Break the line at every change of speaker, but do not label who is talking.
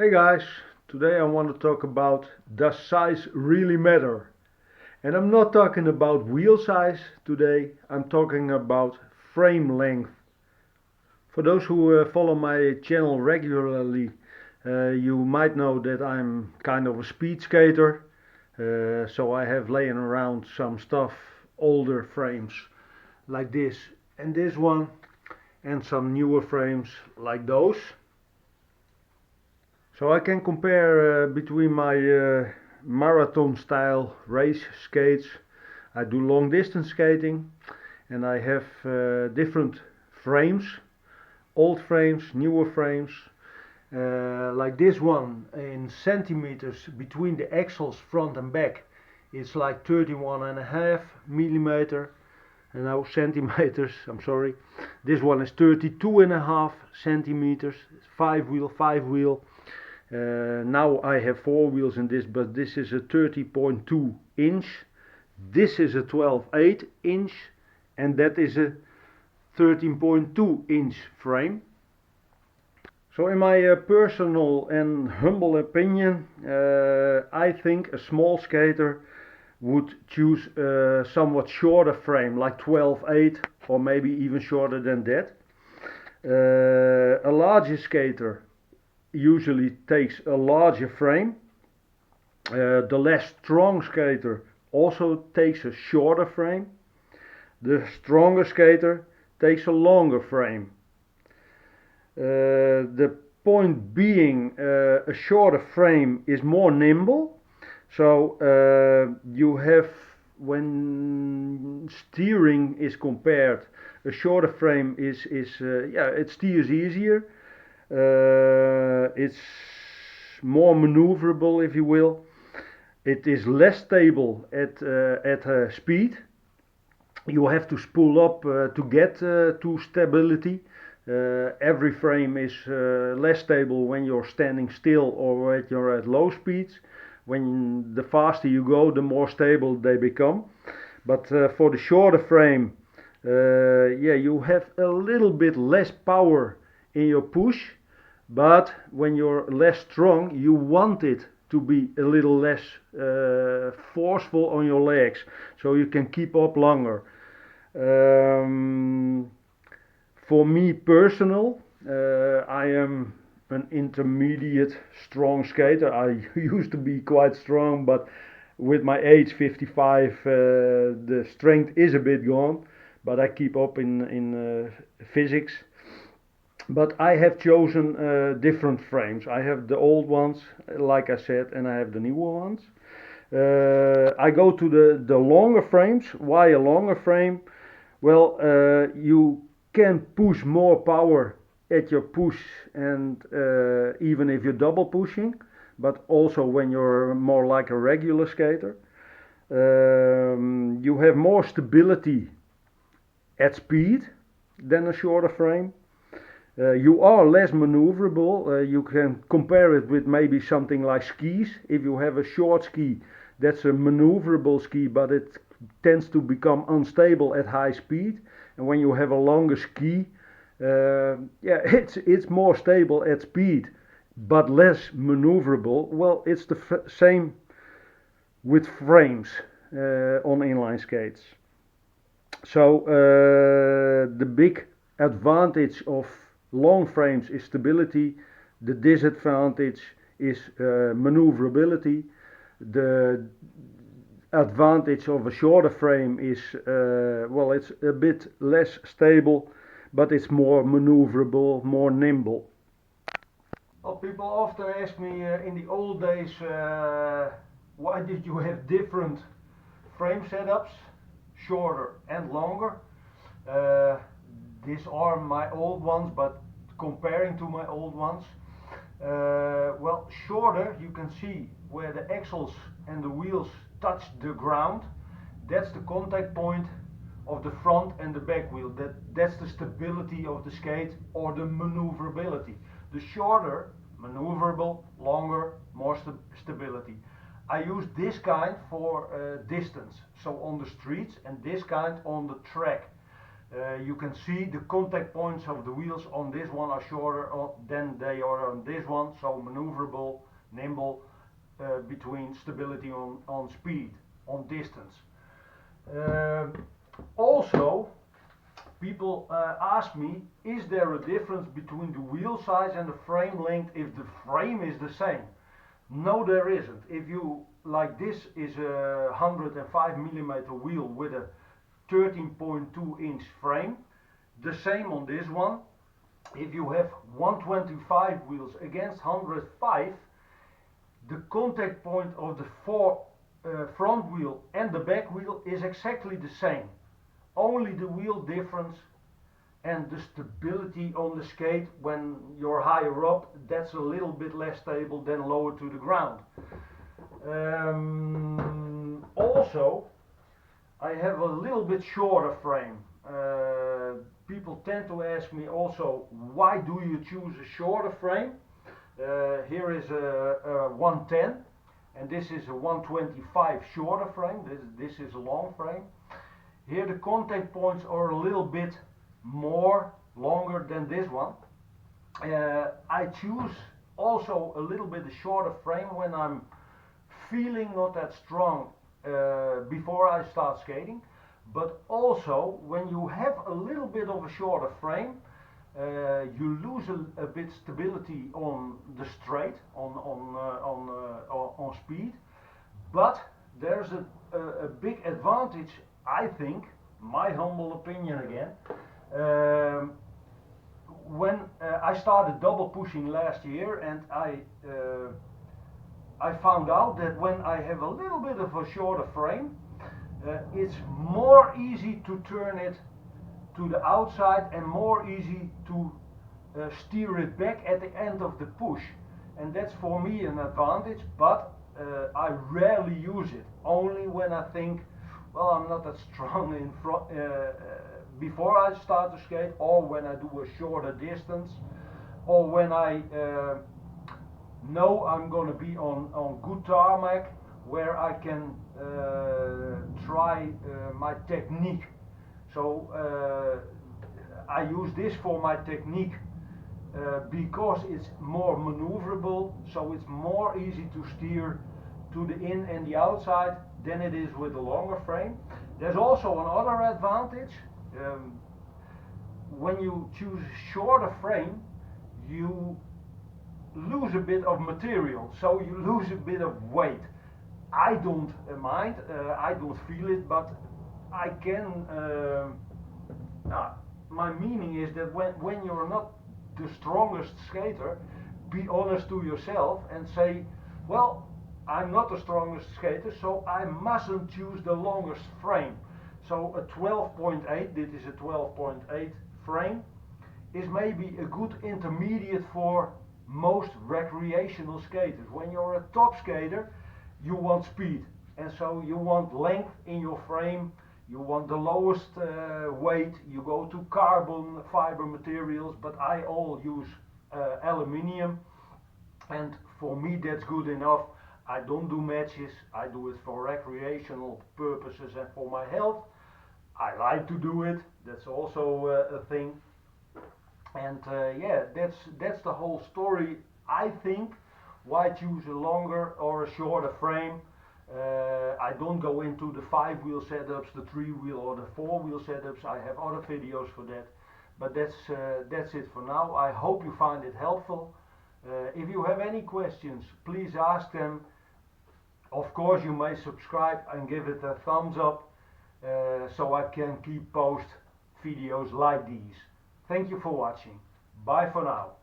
Hey guys, today I want to talk about, does size really matter? And I'm not talking about wheel size today, I'm talking about frame length. For those who follow my channel regularly, you might know that I'm kind of a speed skater, so I have laying around some stuff, older frames like this and this one, and some newer frames like those. So I can compare between my marathon style race skates. I do long distance skating and I have different frames, old frames, newer frames. Like this one in centimeters between the axles front and back, it's like 31.5 millimeter. And now centimeters, I'm sorry. This one is 32.5 centimeters, 5 wheel. Now I have 4 wheels in this, but this is a 30.2 inch. This is a 12.8 inch, and that is a 13.2 inch frame. So in my personal and humble opinion, I think a small skater would choose a somewhat shorter frame, like 12.8 or maybe even shorter than that. A larger skater usually takes a larger frame. The less strong skater also takes a shorter frame. The stronger skater takes a longer frame. The point being, a shorter frame is more nimble. So you have, when steering is compared, a shorter frame is it steers easier. It's more maneuverable, if you will. It is less stable at speed. You have to spool up to get to stability. Every frame is less stable when you're standing still or when you're at low speeds. When the faster you go, the more stable they become. But for the shorter frame, you have a little bit less power in your push. But when you're less strong, you want it to be a little less forceful on your legs, so you can keep up longer. For me personal, I am an intermediate strong skater. I used to be quite strong, but with my age 55, the strength is a bit gone, but I keep up in physics. But I have chosen different frames. I have the old ones, like I said, and I have the newer ones. I go to the longer frames. Why a longer frame? Well, you can push more power at your push, and even if you're double pushing, but also when you're more like a regular skater. You have more stability at speed than a shorter frame. You are less maneuverable. You can compare it with maybe something like skis. If you have a short ski, that's a maneuverable ski, but it tends to become unstable at high speed. And when you have a longer ski, it's more stable at speed, but less maneuverable. Well, it's the same with frames on inline skates. So the big advantage of long frames is stability. The disadvantage is maneuverability. The advantage of a shorter frame is, it's a bit less stable, but it's more maneuverable, more nimble. Well, people often ask me in the old days, why did you have different frame setups, shorter and longer? These are my old ones, but comparing to my old ones, shorter, you can see where the axles and the wheels touch the ground. That's the contact point of the front and the back wheel. That's the stability of the skate, or the maneuverability. The shorter, maneuverable; longer, more stability. I use this kind for distance, so on the streets, and this kind on the track. You can see the contact points of the wheels on this one are shorter than they are on this one, so maneuverable, nimble, between stability on speed, on distance. Also, people ask me, is there a difference between the wheel size and the frame length if the frame is the same? No, there isn't. If you, like this is a 105 millimeter wheel with a 13.2 inch frame, the same on this one. If you have 125 wheels against 105, the contact point of the front wheel and the back wheel is exactly the same. Only the wheel difference and the stability on the skate when you're higher up, that's a little bit less stable than lower to the ground. Also, I have a little bit shorter frame. People tend to ask me also, why do you choose a shorter frame? Here is a 110 and this is a 125 shorter frame. This is a long frame. Here the contact points are a little bit longer than this one. I choose also a little bit a shorter frame when I'm feeling not that strong before I start skating, but also when you have a little bit of a shorter frame, you lose a bit stability on the straight, on speed, but there's a big advantage, I think, my humble opinion again. When I started double pushing last year, and I found out that when I have a little bit of a shorter frame, it's more easy to turn it to the outside and more easy to steer it back at the end of the push, and that's for me an advantage, but I rarely use it, only when I think, well, I'm not that strong in front before I start to skate, or when I do a shorter distance, or when I know I'm going to be on good tarmac where I can try my technique. So I use this for my technique because it's more maneuverable, so it's more easy to steer to the in and the outside than it is with a longer frame. There's also another advantage. When you choose a shorter frame, you lose a bit of material, so you lose a bit of weight. I don't mind, I don't feel it, but I can, my meaning is that when you're not the strongest skater, be honest to yourself and say, well, I'm not the strongest skater, so I mustn't choose the longest frame. So a 12.8, this is a 12.8 frame, is maybe a good intermediate for most recreational skaters. When you're a top skater, you want speed, and so you want length in your frame, you want the lowest weight, you go to carbon fiber materials, but I all use aluminium, and for me that's good enough. I don't do matches, I do it for recreational purposes and for my health. I like to do it, that's also a thing. And yeah, that's the whole story, I think, why choose a longer or a shorter frame. I don't go into the 5-wheel setups, the 3-wheel or the 4-wheel setups. I have other videos for that. But that's it for now. I hope you find it helpful. If you have any questions, please ask them. Of course, you may subscribe and give it a thumbs up so I can keep post videos like these. Thank you for watching. Bye for now.